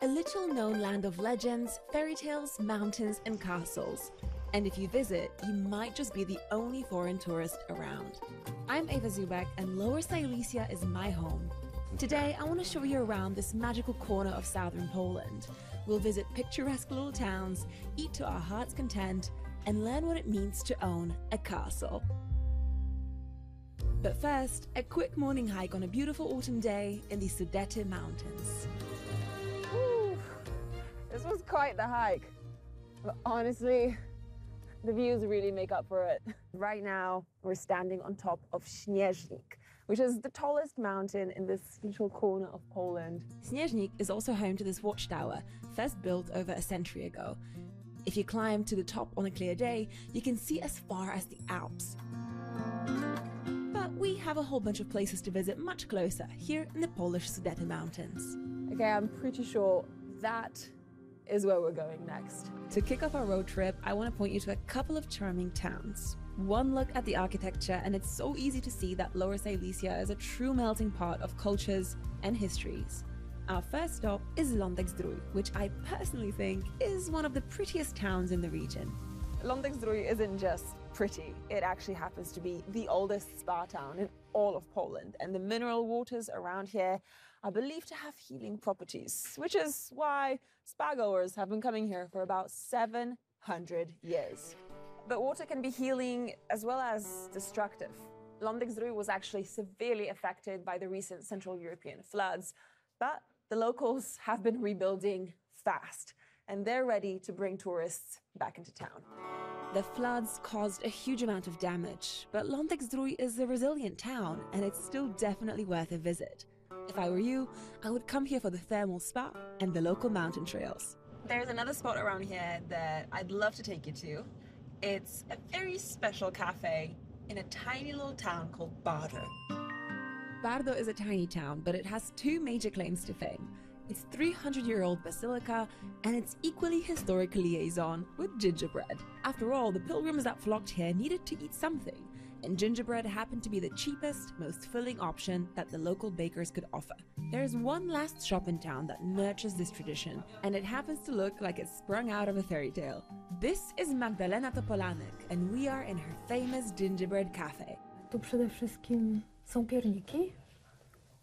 a little-known land of legends, fairy tales, mountains, and castles. And if you visit, you might just be the only foreign tourist around. I'm Eva Beck, and Lower Silesia is my home. Today, I want to show you around this magical corner of southern Poland. We'll visit picturesque little towns, eat to our heart's content, and learn what it means to own a castle. But first, a quick morning hike on a beautiful autumn day in the Sudety Mountains. Woo. This was quite the hike, but honestly, the views really make up for it. Right now, we're standing on top of Śnieżnik, which is the tallest mountain in this little corner of Poland. Śnieżnik is also home to this watchtower, first built over a century ago. If you climb to the top on a clear day, you can see as far as the Alps. But we have a whole bunch of places to visit much closer, here in the Polish Sudety Mountains. Okay, I'm pretty sure that is where we're going next. To kick off our road trip, I want to point you to a couple of charming towns. One look at the architecture, and it's so easy to see that Lower Silesia is a true melting pot of cultures and histories. Our first stop is Lądek-Zdrój, which I personally think is one of the prettiest towns in the region. Lądek-Zdrój isn't just pretty, it actually happens to be the oldest spa town in all of Poland, and the mineral waters around here are believed to have healing properties, which is why spa-goers have been coming here for about 700 years. But water can be healing as well as destructive. Lądek-Zdrój was actually severely affected by the recent Central European floods, but the locals have been rebuilding fast, and they're ready to bring tourists back into town. The floods caused a huge amount of damage, but Lądek-Zdrój is a resilient town, and it's still definitely worth a visit. If I were you, I would come here for the thermal spa and the local mountain trails. There's another spot around here that I'd love to take you to. It's a very special cafe in a tiny little town called Berge. Berge is a tiny town, but it has two major claims to fame. Its 300-year-old basilica and its equally historic liaison with gingerbread. After all, the pilgrims that flocked here needed to eat something, and gingerbread happened to be the cheapest, most filling option that the local bakers could offer. There is one last shop in town that nurtures this tradition, and it happens to look like it's sprung out of a fairy tale. This is Magdalena Topolanek, and we are in her famous gingerbread cafe. Tu przede wszystkim są pierniki,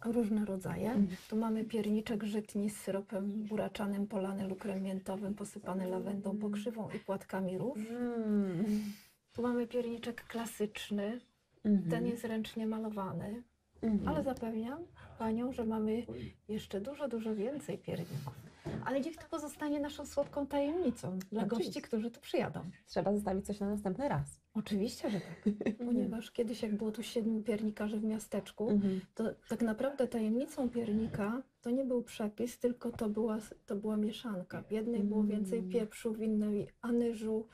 różne rodzaje. Tu mamy pierniczek żytni z syropem buraczanym, polany lukrem miętowym, posypany lawendą, pokrzywą i płatkami róż. Tu mamy pierniczek klasyczny, ten jest ręcznie malowany, ale zapewniam Panią, że mamy jeszcze dużo więcej pierników. Ale niech to pozostanie naszą słodką tajemnicą dla gości, którzy tu przyjadą. Trzeba zostawić coś na następny raz. Oczywiście, że tak. Ponieważ kiedyś, jak było tu 7 piernikarzy w miasteczku, to tak naprawdę tajemnicą piernika to nie był przepis, tylko to była mieszanka. W jednej było więcej pieprzu, w innej anyżu,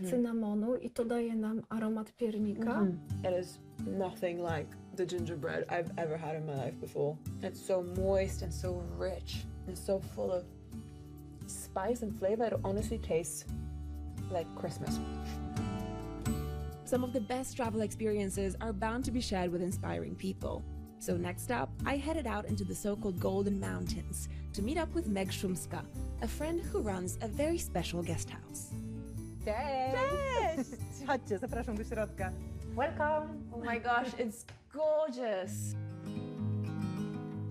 cynamonu i to daje nam aromat piernika. It is nothing like the gingerbread I've ever had in my life before. It's so moist and so rich and so full of spice and flavor. It honestly tastes like Christmas. Some of the best travel experiences are bound to be shared with inspiring people. So next up, I headed out into the so-called Golden Mountains to meet up with Meg Szumska, a friend who runs a very special guest house. Cześć! Chodźcie, zapraszam do środka. Welcome! Oh my gosh, it's gorgeous!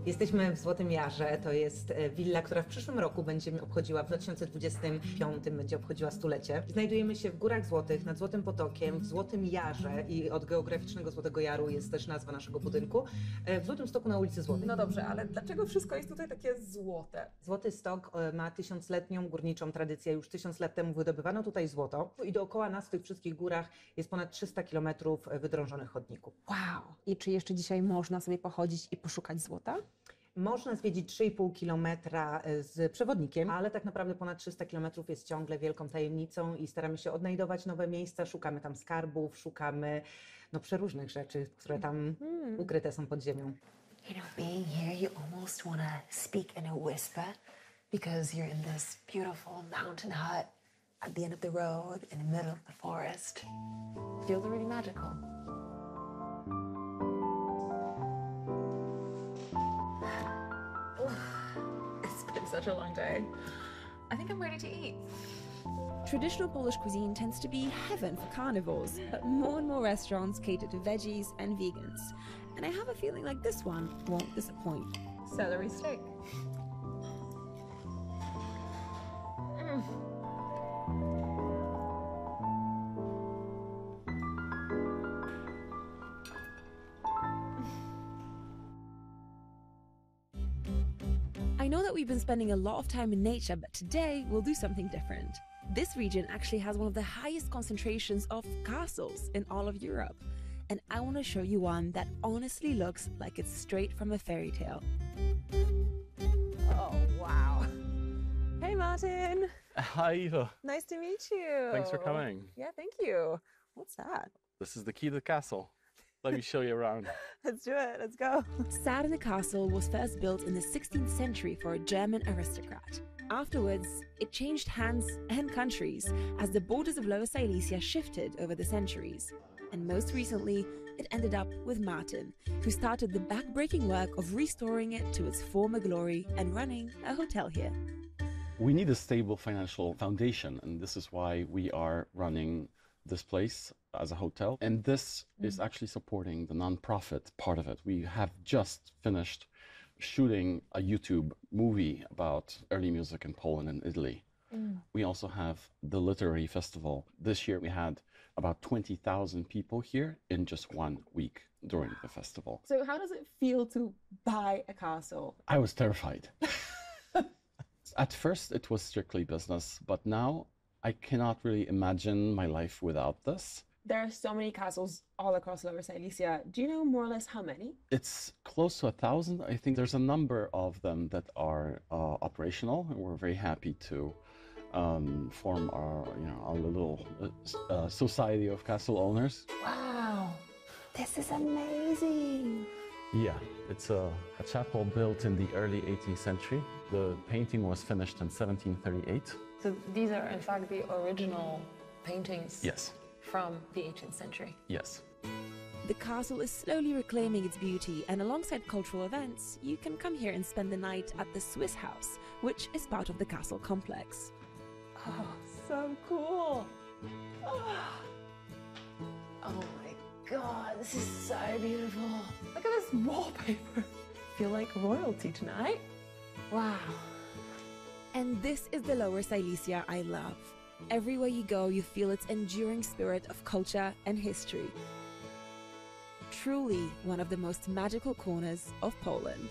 Jesteśmy w Złotym Jarze, to jest willa, która w przyszłym roku będzie obchodziła, w 2025 będzie obchodziła stulecie. Znajdujemy się w Górach Złotych, nad Złotym Potokiem, w Złotym Jarze i od geograficznego Złotego Jaru jest też nazwa naszego budynku, w Złotym Stoku na ulicy Złotej. No dobrze, ale dlaczego wszystko jest tutaj takie złote? Złoty Stok ma 1000-letnią górniczą tradycję, już 1000 lat temu wydobywano tutaj złoto i dookoła nas w tych wszystkich górach jest ponad 300 km wydrążonych chodników. Wow! I czy jeszcze dzisiaj można sobie pochodzić i poszukać złota? Można zwiedzić 3,5 kilometra z przewodnikiem, ale tak naprawdę ponad 300 kilometrów jest ciągle wielką tajemnicą i staramy się odnajdować nowe miejsca, szukamy tam skarbów, szukamy przeróżnych rzeczy, które tam ukryte są pod ziemią. You know, being here, you almost want to speak in a whisper because you're in this beautiful mountain hut at the end of the road in the middle of the forest. It feels really magical. It's been such a long day. I think I'm ready to eat. Traditional Polish cuisine tends to be heaven for carnivores, but more and more restaurants cater to veggies and vegans. And I have a feeling like this one won't disappoint. Celery steak. I know that we've been spending a lot of time in nature, but today we'll do something different. This region actually has one of the highest concentrations of castles in all of Europe. And I want to show you one that honestly looks like it's straight from a fairy tale. Oh, wow. Hey, Martin. Hi, Eva. Nice to meet you. Thanks for coming. Yeah, thank you. What's that? This is the key to the castle. Let me show you around. Let's do it. Let's go. Sarny Castle was first built in the 16th century for a German aristocrat. Afterwards, it changed hands and countries as the borders of Lower Silesia shifted over the centuries. And most recently, it ended up with Martin, who started the back-breaking work of restoring it to its former glory and running a hotel here. We need a stable financial foundation, and this is why we are running this place as a hotel. And this is actually supporting the nonprofit part of it. We have just finished shooting a YouTube movie about early music in Poland and Italy. We also have the literary festival. This year we had about 20,000 people here in just 1 week during the festival. So how does it feel to buy a castle? I was terrified. At first it was strictly business, but now I cannot really imagine my life without this. There are so many castles all across Lower Silesia. Do you know more or less how many? It's close to 1,000. I think there's a number of them that are operational, and we're very happy to form our little society of castle owners. Wow, this is amazing. Yeah, it's a chapel built in the early 18th century. The painting was finished in 1738. So these are in fact the original paintings Yes, from the 18th century. yes. The castle is slowly reclaiming its beauty, and alongside cultural events, you can come here and spend the night at the Swiss House, which is part of the castle complex. Oh, so cool. Oh my God, this is so beautiful. Look at this wallpaper. Feel like royalty tonight. Wow. And this is the Lower Silesia I love. Everywhere you go, you feel its enduring spirit of culture and history. Truly one of the most magical corners of Poland.